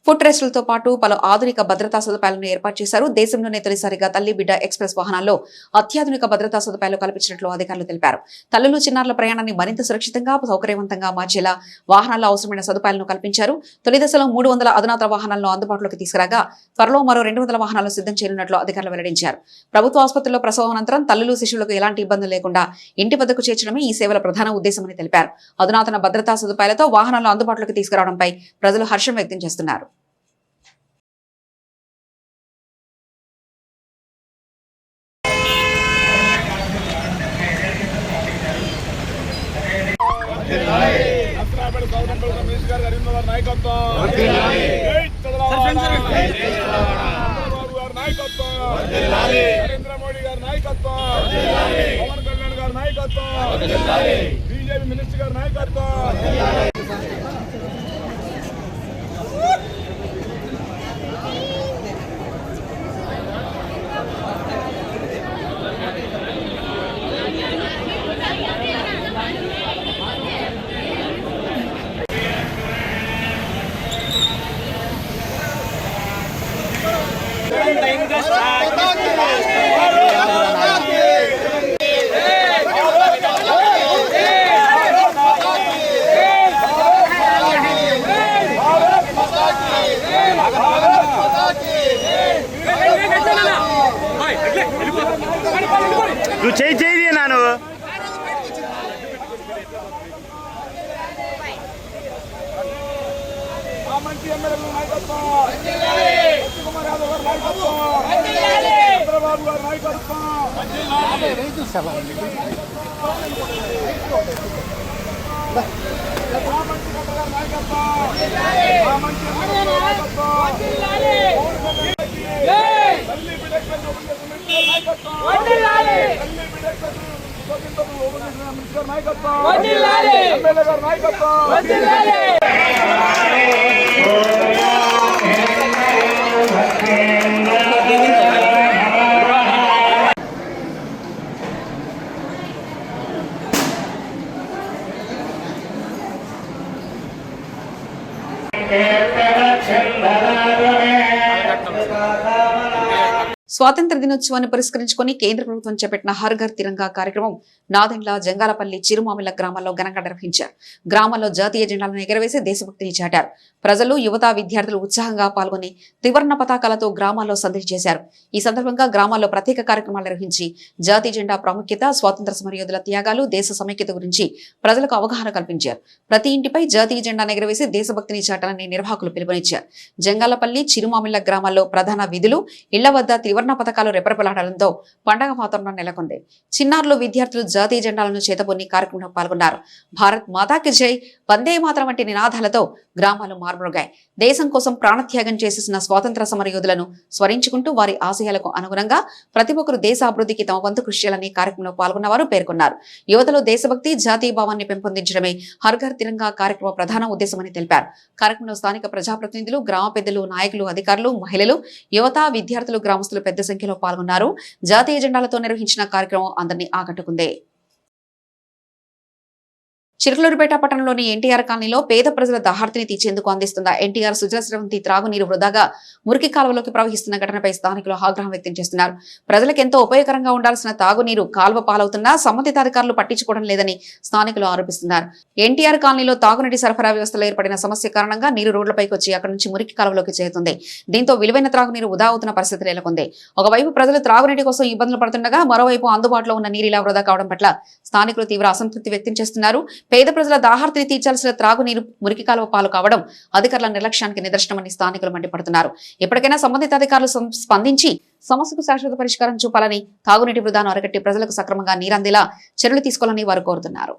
ఫుట్ రెస్టులతో పాటు పలు ఆధునిక భద్రతా సదుపాయాలను ఏర్పాటు చేశారు. దేశంలోనే తొలిసారిగా తల్లి బిడ్డ ఎక్స్ప్రెస్ వాహనాల్లో అత్యాధునిక భద్రతా సదుపాయాలు కల్పించినట్లు అధికారులు తెలిపారు. తల్లులు, చిన్నారుల ప్రయాణాన్ని మరింత సురక్షితంగా, సౌకర్యవంతంగా మార్చేలా వాహనాల్లో అవసరమైన సదుపాయాలను కల్పించారు. తొలి దశలో 300 అధునాతన వాహనాలను అందుబాటులోకి తీసుకురాగా త్వరలో మరో 200 వాహనాలను సిద్ధం చేయనున్నట్లు అధికారులు వెల్లడించారు. ప్రభుత్వ ఆసుపత్రుల్లో ప్రసవం అనంతరం తల్లులు, శిశువులకు ఎలాంటి ఇబ్బందులు లేకుండా ఇంటి వద్దకు చేర్చడమే ఈ సేవల ప్రధాన ఉద్దేశమని తెలిపారు. అధునాతన భద్రతా సదుపాయాలతో వాహనాలను అందుబాటులోకి తీసుకురావడంపై ప్రజలు హర్షం వ్యక్తం చేస్తున్నారు. నరేంద్ర మోడీ గారి నాయకత్వం, పవన్ కళ్యాణ్ గారి నాయకత్వం, బీజేపీ మినిస్టర్ గారి నాయకత్వం. నువ్వు చేయి నాను మంచి ఎమ్మెల్యేల నాయకత్వం, సత్యకుమార్ యాదవ్ గారి నాయకత్వం, చంద్రబాబు గారి నాయకత్వం, ఎమ్మెల్యే గారి నాయకత్వం. స్వాతంత్ర దినోత్సవాన్ని పురస్కరించుకొని కేంద్ర ప్రభుత్వం చేపట్టిన హర్ ఘర్ తిరంగా కార్యక్రమం నాదెండ్ల, జంగాలపల్లి, చిరుమామిళ్ల గ్రామాల్లో ఘనంగా నిర్వహించారు. గ్రామాల్లో జాతీయ జెండాలను ఎగరవేసి దేశభక్తిని చాటారు. ప్రజలు, యువత, విద్యార్థులు ఉత్సాహంగా పాల్గొని త్రివర్ణ పతాకాలతో గ్రామాల్లో సందడి చేశారు. ఈ సందర్భంగా గ్రామాల్లో ప్రత్యేక కార్యక్రమాలు నిర్వహించి జాతీయ జెండా ప్రాముఖ్యత, స్వాతంత్ర సమరయోధుల త్యాగాలు, దేశ సమైక్యత గురించి ప్రజలకు అవగాహన కల్పించారు. ప్రతి ఇంటిపై జాతీయ జెండాను ఎగరవేసి దేశభక్తిని చాటాలని నిర్వాహకులు పిలుపునిచ్చారు. జంగాలపల్లి, చిరుమామిళ్ల గ్రామాల్లో ప్రధాన విధులు, ఇళ్ల వద్ద త్రివర్ణ త్రివర్ణ పథకాలు రెపరెపలాడడంతో పండగ వాతావరణం నెలకొంది. చిన్నారులు, విద్యార్థులు జాతీయ జెండాలను చేతబొన్ని కార్యక్రమంలో పాల్గొన్నారు. భారత్ మాతాకి జై, వందే మాతరం వంటి నినాదాలతో గ్రామాలు మార్మోగాయి. దేశం కోసం ప్రాణత్యాగం చేసేసిన స్వాతంత్ర సమర యోధులను స్మరించుకుంటూ వారి ఆశయాలకు అనుగుణంగా ప్రతి ఒక్కరు దేశ అభివృద్ధికి తమ వంతు కృషి చేయాలని కార్యక్రమంలో పాల్గొన్నవారు పేర్కొన్నారు. యువతలో దేశభక్తి, జాతీయ భావాన్ని పెంపొందించడమే హర్ ఘర్ తిరంగా కార్యక్రమ ప్రధాన ఉద్దేశమని తెలిపారు. కార్యక్రమంలో స్థానిక ప్రజాప్రతినిధులు, గ్రామ పెద్దలు, నాయకులు, అధికారులు, మహిళలు, యువత, విద్యార్థులు, గ్రామస్తులు పెద్ద సంఖ్యలో పాల్గొన్నారు. జాతీయ జెండాలతో నిర్వహించిన కార్యక్రమం అందరినీ ఆకట్టుకుంది. చిలకలూరిపేట పట్టణంలోని ఎన్టీఆర్ కాలనీలో పేద ప్రజల దాహార్తిని తీర్చేందుకు అందిస్తున్న ఎన్టీఆర్ సుజల స్రవంతి త్రాగునీరు వృధాగా మురికి కాలువలోకి ప్రవహిస్తున్న ఘటనపై స్థానికులు ఆగ్రహం వ్యక్తం చేస్తున్నారు. ప్రజలకు ఎంతో ఉపయోగకరంగా ఉండాల్సిన తాగునీరు కాలువ పాలవుతున్నా సంబంధిత అధికారులు పట్టించుకోవడం లేదని స్థానికులు ఆరోపిస్తున్నారు. ఎన్టీఆర్ కాలనీలో తాగునీటి సరఫరా వ్యవస్థలో ఏర్పడిన సమస్య కారణంగా నీరు రోడ్లపైకి వచ్చి అక్కడి నుంచి మురికి కాలువలోకి చేరుతుంది. దీంతో విలువైన త్రాగునీరు వృధా అవుతున్న పరిస్థితి నెలకొంది. ఒకవైపు ప్రజలు త్రాగునీటి కోసం ఇబ్బందులు పడుతుండగా మరోవైపు అందుబాటులో ఉన్న నీరు ఇలా వృధా కావడం పట్ల స్థానికులు తీవ్ర అసంతృప్తి వ్యక్తం చేస్తున్నారు. పేద ప్రజల దాహార్తిని తీర్చాల్సిన త్రాగునీరు మురికి కాలువ పాలు కావడం అధికారుల నిర్లక్ష్యానికి నిదర్శనమని స్థానికులు మండిపడుతున్నారు. ఇప్పటికైనా సంబంధిత అధికారులు స్పందించి సమస్యకు శాశ్వత పరిష్కారం చూపాలని, తాగునీటి వృధాను అరికట్టి ప్రజలకు సక్రమంగా నీరందేలా చర్యలు తీసుకోవాలని వారు కోరుతున్నారు.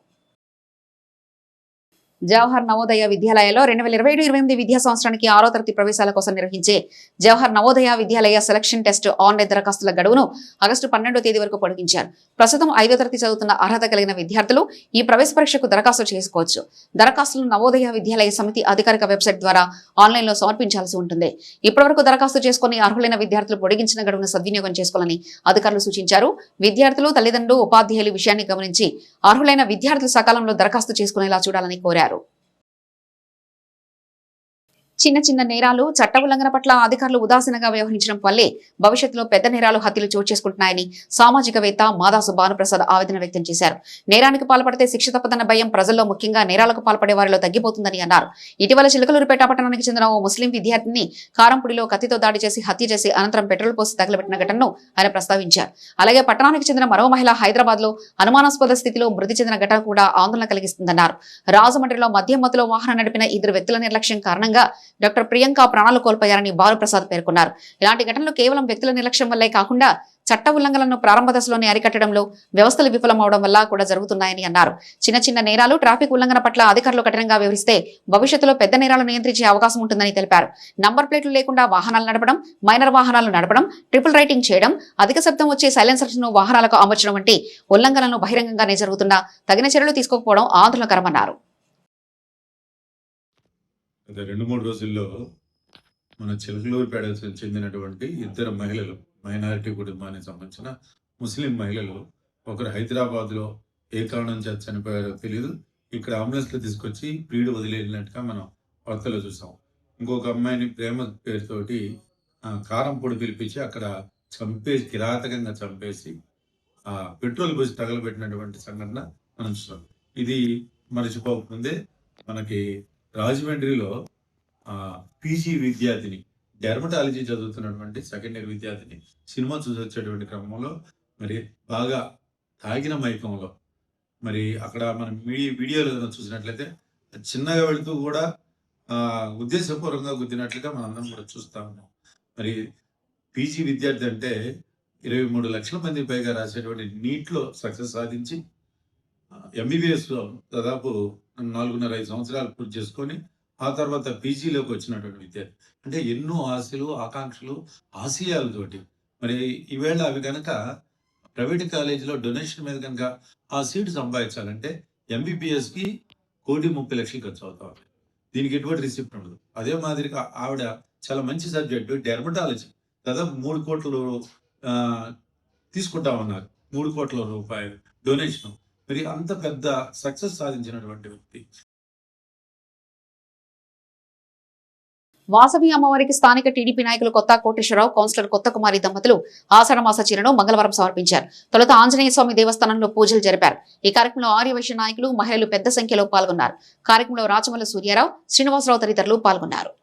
జవహర్ నవోదయ విద్యాలయాల్లో 2027-28 విద్యా సంవత్సరానికి 6వ తరగతి ప్రవేశాల కోసం నిర్వహించే జవహర్ నవోదయ విద్యాలయ సెలక్షన్ టెస్ట్ ఆన్లైన్ దరఖాస్తుల గడువును ఆగస్టు 12వ తేదీ వరకు పొడిగించారు. ప్రస్తుతం 5వ తరగతి చదువుతున్న అర్హత కలిగిన విద్యార్థులు ఈ ప్రవేశ పరీక్షకు దరఖాస్తు చేసుకోవచ్చు. దరఖాస్తులను నవోదయ విద్యాలయ సమితి అధికారిక వెబ్సైట్ ద్వారా ఆన్లైన్లో సమర్పించాల్సి ఉంటుంది. ఇప్పటివరకు దరఖాస్తు చేసుకుని అర్హులైన విద్యార్థులు పొడిగించిన గడువును సద్వినియోగం చేసుకోవాలని అధికారులు సూచించారు. విద్యార్థులు, తల్లిదండ్రులు, ఉపాధ్యాయులు విషయాన్ని గమనించి అర్హులైన విద్యార్థులు సకాలంలో దరఖాస్తు చేసుకునేలా చూడాలని కోరారు. చిన్న చిన్న నేరాలు, చట్ట ఉల్లంఘన పట్ల అధికారులు ఉదాసీనంగా వ్యవహరించడం వల్లే భవిష్యత్తులో పెద్ద నేరాలు, హత్యలు చోటు చేసుకుంటున్నాయని సామాజికవేత్త మాదాసు భానుప్రసాద్ ఆవేదన వ్యక్తం చేశారు. నేరానికి పాల్పడితే శిక్ష తప్పదన్న భయం ప్రజల్లో, ముఖ్యంగా నేరాలకు పాల్పడే వారిలో తగ్గిపోతుందని అన్నారు. ఇటీవల చిలకలూరిపేట పట్టణానికి చెందిన ఓ ముస్లిం విద్యార్థిని కారంపూడిలో కత్తితో దాడి చేసి హత్య చేసి అనంతరం పెట్రోల్ పోసి తగలబెట్టిన ఘటనను ఆయన ప్రస్తావించారు. అలాగే పట్టణానికి చెందిన మరో మహిళ హైదరాబాద్ లో అనుమానాస్పద స్థితిలో మృతి చెందిన ఘటన కూడా ఆందోళన కలిగిస్తుందన్నారు. రాజమండ్రిలో మద్యం మత్తులో వాహనం నడిపిన 2 వ్యక్తుల నిర్లక్ష్యం కారణంగా డాక్టర్ ప్రియాంక ప్రాణాలు కోల్పోయారని భానుప్రసాద్ పేర్కొన్నారు. ఇలాంటి ఘటనలు కేవలం వ్యక్తుల నిర్లక్ష్యం వల్లే కాకుండా చట్ట ఉల్లంఘనలను ప్రారంభ దశలోనే అరికట్టడంలో వ్యవస్థలు విఫలమవడం వల్ల కూడా జరుగుతున్నాయని అన్నారు. చిన్న చిన్న నేరాలు, ట్రాఫిక్ ఉల్లంఘన పట్ల అధికారులు కఠినంగా వ్యవహరిస్తే భవిష్యత్తులో పెద్ద నేరాలు నియంత్రించే అవకాశం ఉంటుందని తెలిపారు. నంబర్ ప్లేట్లు లేకుండా వాహనాలు నడపడం, మైనర్ వాహనాలు నడపడం, ట్రిపుల్ రైటింగ్ చేయడం, అధిక శబ్దం వచ్చే సైలెన్సర్స్ ను వాహనాలకు అమర్చడం వంటి ఉల్లంఘనలను బహిరంగంగానే జరుగుతున్నా తగిన చర్యలు తీసుకోకపోవడం ఆందోళనకరమన్నారు. గత 2-3 రోజుల్లో మన చిలకలూరిపేట చెందినటువంటి 2 మహిళలు, మైనారిటీ కుటుంబానికి సంబంధించిన ముస్లిం మహిళలు, ఒకరు హైదరాబాద్లో ఏ కారణం చేత చనిపోయారో తెలియదు, ఇక్కడ అంబులెన్స్లో తీసుకొచ్చి ప్రీడు వదిలేసినట్టుగా మనం వార్తలో చూసాం. ఇంకొక అమ్మాయిని ప్రేమ పేరుతోటి కారం పొడి పిలిపించి అక్కడ చంపేసి, కిరాతకంగా చంపేసి పెట్రోల్ పోసి తగలబెట్టినటువంటి సంఘటన మనం చూసాం. ఇది మర్చిపోకముందే మనకి రాజమండ్రిలో పీజీ విద్యార్థిని, డెర్మటాలజీ చదువుతున్నటువంటి 2nd ఇయర్ విద్యార్థిని సినిమా చూసి వచ్చేటువంటి క్రమంలో మరి బాగా తాగిన మైకంలో మరి అక్కడ మనం వీడియోలో చూసినట్లయితే చిన్నగా వెళుతూ కూడా ఉద్దేశపూర్వకంగా గుద్దినట్లుగా మనందరం కూడా చూస్తా ఉన్నాం. మరి పీజీ విద్యార్థి అంటే 23 లక్షల మంది పైగా రాసేటువంటి నీట్లో సక్సెస్ సాధించి ఎంబీబీఎస్లో దాదాపు 4.5 సంవత్సరాలు పూర్తి చేసుకొని ఆ తర్వాత పీజీలోకి వచ్చినటువంటి విద్యార్థి అంటే ఎన్నో ఆశలు, ఆకాంక్షలు, ఆశయాలతోటి మరి ఈవేళ అవి కనుక ప్రైవేట్ కాలేజీలో డొనేషన్ మీద కనుక ఆ సీట్ సంపాదించాలంటే ఎంబీబీఎస్కి 1,30,00,000 ఖర్చు అవుతా ఉంది. దీనికి ఎటువంటి రిసిప్ట్ ఉండదు. అదే మాదిరిగా ఆవిడ చాలా మంచి సబ్జెక్టు డెర్మటాలజీ, దాదాపు 3 కోట్లు తీసుకుంటామన్నారు. 3 కోట్ల రూపాయలు డొనేషన్. మరి అంత పెద్ద సక్సెస్ సాధించినటువంటి వ్యక్తి. వాసవి అమ్మవారికి స్థానిక టీడీపీ నాయకులు కొత్త కోటేశ్వరరావు, కౌన్సిలర్ కొత్త కుమారి దంపతులు ఆషాఢమాస చీరను మంగళవారం సమర్పించారు. తొలుత ఆంజనేయ స్వామి దేవస్థానంలో పూజలు జరిపారు. ఈ కార్యక్రమంలో ఆర్యవైశ్య నాయకులు, మహిళలు పెద్ద సంఖ్యలో పాల్గొన్నారు. కార్యక్రమంలో రాచమల్లి సూర్యారావు, శ్రీనివాసరావు తదితరులు పాల్గొన్నారు.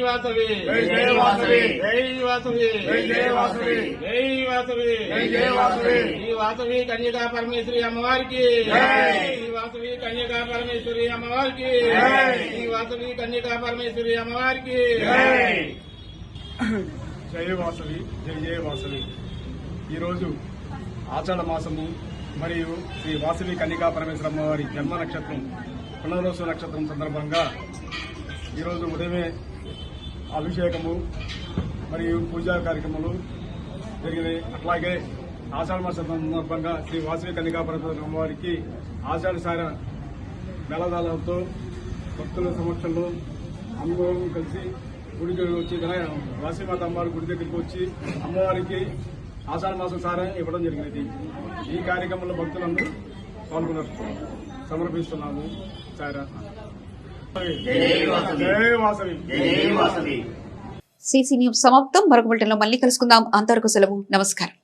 వాసవి జై జై వాసవి జై వాసవి జై జై వాసవి జై వాసవి జై జై వాసవి ఈ వాసవి కన్యకా పరమేశ్వరి అమ్మవారికి జై ఈ వాసవి కన్యకా పరమేశ్వరి అమ్మవారికి జై ఈ వాసవి కన్యకా పరమేశ్వరి అమ్మవారికి జై జై వాసవి జై జై వాసవి. ఈరోజు ఆషాఢ మాసము మరియు శ్రీ వాసవి కన్యకా పరమేశ్వర అమ్మవారి జన్మ నక్షత్రం పునర్వసు నక్షత్రం సందర్భంగా ఈరోజు ఉదయమే అభిషేకము మరియు పూజా కార్యక్రమాలు జరిగినాయి. అట్లాగే ఆషాఢ మాసం సందర్భంగా శ్రీ వాసవి కన్యకా పరమేశ్వర అమ్మవారికి ఆషాఢ సార మేళదాలతో భక్తుల సమక్షంలో అందరం కలిసి గుడికి వచ్చి వాసవిమాత అమ్మవారి గుడి దగ్గరికి వచ్చి అమ్మవారికి ఆషాఢ మాసం సారా ఇవ్వడం జరిగినది. ఈ కార్యక్రమంలో భక్తులందరూ పాల్గొన్నారు. సమర్పిస్తున్నాము సారా. జై వాసవి. సిసి న్యూస్ సమాప్తం. మరొక బులెటిన్లో మళ్ళీ కలుసుకుందాం. అంతవరకు సెలవు. నమస్కారం.